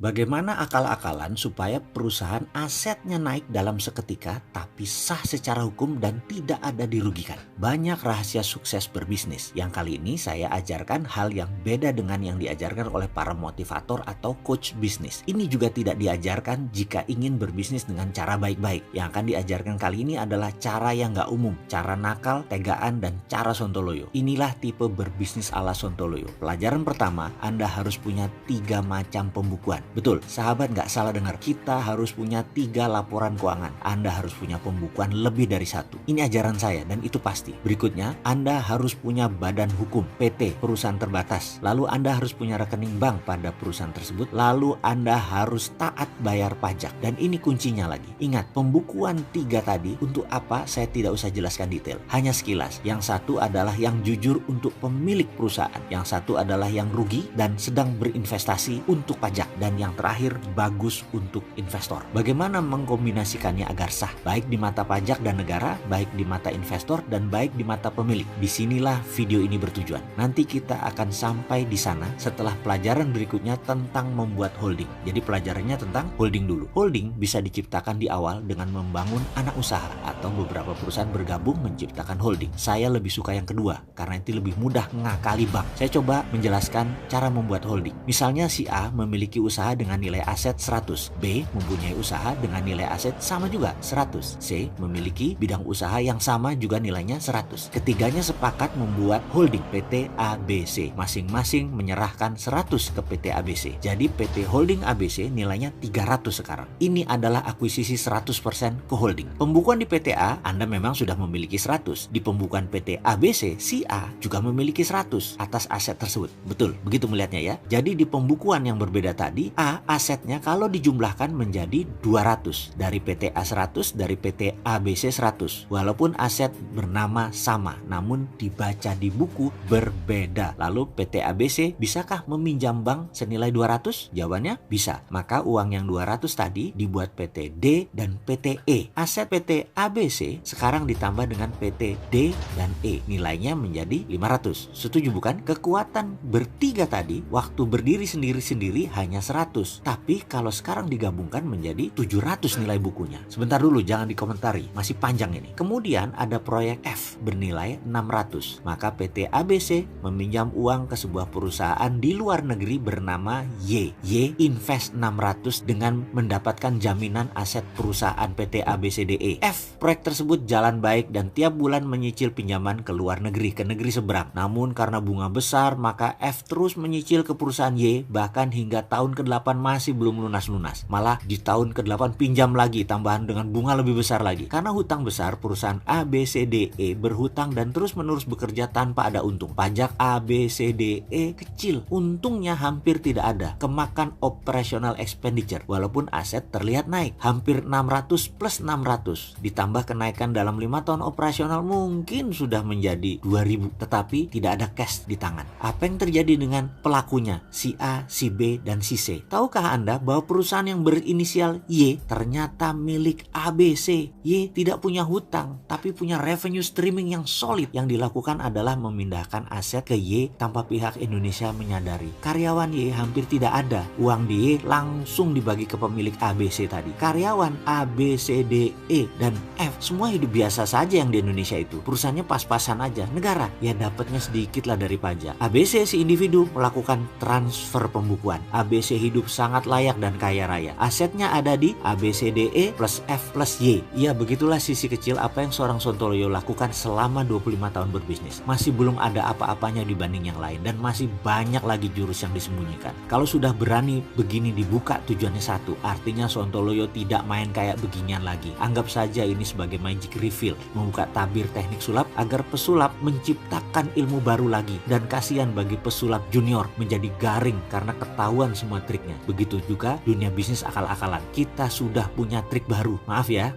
Bagaimana akal-akalan supaya perusahaan asetnya naik dalam seketika tapi sah secara hukum dan tidak ada dirugikan? Banyak rahasia sukses berbisnis yang kali ini saya ajarkan hal yang beda dengan yang diajarkan oleh para motivator atau coach bisnis. Ini juga tidak diajarkan jika ingin berbisnis dengan cara baik-baik. Yang akan diajarkan kali ini adalah cara yang nggak umum, cara nakal, tegaan, dan cara sontoloyo. Inilah tipe berbisnis ala sontoloyo. Pelajaran pertama, Anda harus punya 3 macam pembukuan. Betul, sahabat nggak salah dengar. Kita harus punya 3 laporan keuangan. Anda harus punya pembukuan lebih dari 1. Ini ajaran saya dan itu pasti. Berikutnya, Anda harus punya badan hukum, PT, perusahaan terbatas. Lalu Anda harus punya rekening bank pada perusahaan tersebut. Lalu Anda harus taat bayar pajak. Dan ini kuncinya lagi. Ingat, pembukuan 3 tadi untuk apa saya tidak usah jelaskan detail. Hanya sekilas. Yang satu adalah yang jujur untuk pemilik perusahaan. Yang satu adalah yang rugi dan sedang berinvestasi untuk pajak. Dan yang terakhir, bagus untuk investor. Bagaimana mengkombinasikannya agar sah, baik di mata pajak dan negara, baik di mata investor, dan baik di mata pemilik. Disinilah video ini bertujuan. Nanti kita akan sampai di sana setelah pelajaran berikutnya tentang membuat holding. Jadi pelajarannya tentang holding dulu. Holding bisa diciptakan di awal dengan membangun anak usaha atau beberapa perusahaan bergabung menciptakan holding. Saya lebih suka yang kedua karena itu lebih mudah ngakali bank. Saya coba menjelaskan cara membuat holding. Misalnya si A memiliki usaha dengan nilai aset 100, B mempunyai usaha dengan nilai aset sama juga 100, C memiliki bidang usaha yang sama juga nilainya 100. Ketiganya sepakat membuat holding PT ABC. Masing-masing menyerahkan 100 ke PT ABC. Jadi PT Holding ABC nilainya 300 sekarang. Ini adalah akuisisi 100% ke holding. Pembukuan di PT A, Anda memang sudah memiliki 100. Di pembukuan PT ABC, si A juga memiliki 100 atas aset tersebut. Betul, begitu melihatnya ya. Jadi di pembukuan yang berbeda tadi, A asetnya kalau dijumlahkan menjadi 200. Dari PT A 100, dari PT ABC 100. Walaupun aset bernama sama, namun dibaca di buku berbeda. Lalu PT ABC bisakah meminjam bank senilai 200? Jawabannya bisa. Maka uang yang 200 tadi dibuat PT D dan PT E. Aset PT ABC sekarang ditambah dengan PT D dan E. Nilainya menjadi 500. Setuju bukan? Kekuatan bertiga tadi waktu berdiri sendiri-sendiri hanya 100. Tapi kalau sekarang digabungkan menjadi 700 nilai bukunya. Sebentar dulu, jangan dikomentari. Masih panjang ini. Kemudian ada proyek F bernilai 600. Maka PT ABC meminjam uang ke sebuah perusahaan di luar negeri bernama Y. Y invest 600 dengan mendapatkan jaminan aset perusahaan PT ABCDE. F, proyek tersebut jalan baik dan tiap bulan menyicil pinjaman ke luar negeri, ke negeri seberang. Namun karena bunga besar, maka F terus menyicil ke perusahaan Y bahkan hingga tahun ke-8 masih belum lunas-lunas. Malah di tahun ke-8 pinjam lagi tambahan dengan bunga lebih besar lagi. Karena hutang besar, perusahaan ABCDE berhutang dan terus-menerus bekerja tanpa ada untung. Pajak ABCDE kecil, untungnya hampir tidak ada. Kemakan operational expenditure walaupun aset terlihat naik. Hampir 600 plus 600 ditambah kenaikan dalam 5 tahun operasional mungkin sudah menjadi 2000, tetapi tidak ada cash di tangan. Apa yang terjadi dengan pelakunya? Si A, si B, dan si C. Tahukah Anda bahwa perusahaan yang berinisial Y ternyata milik ABC? Y tidak punya hutang, tapi punya revenue streaming yang solid. Yang dilakukan adalah memindahkan aset ke Y tanpa pihak Indonesia menyadari. Karyawan Y hampir tidak ada. Uang di Y langsung dibagi ke pemilik ABC tadi. Karyawan A, B, C, D, E, dan F semua hidup biasa saja yang di Indonesia itu. Perusahaannya pas-pasan aja. Negara ya dapatnya sedikit lah dari pajak. ABC si individu melakukan transfer pembukuan. ABC hidup sangat layak dan kaya raya. Asetnya ada di ABCDE plus F plus Y. Ya begitulah sisi kecil apa yang seorang Sontoloyo lakukan selama 25 tahun berbisnis. Masih belum ada apa-apanya dibanding yang lain dan masih banyak lagi jurus yang disembunyikan. Kalau sudah berani begini dibuka tujuannya satu, artinya Sontoloyo tidak main kayak beginian lagi. Anggap saja ini sebagai magic reveal, membuka tabir teknik sulap agar pesulap menciptakan ilmu baru lagi. Dan kasihan bagi pesulap junior menjadi garing karena ketahuan semua triknya. Begitu juga dunia bisnis akal-akalan. Kita sudah punya trik baru. Maaf ya,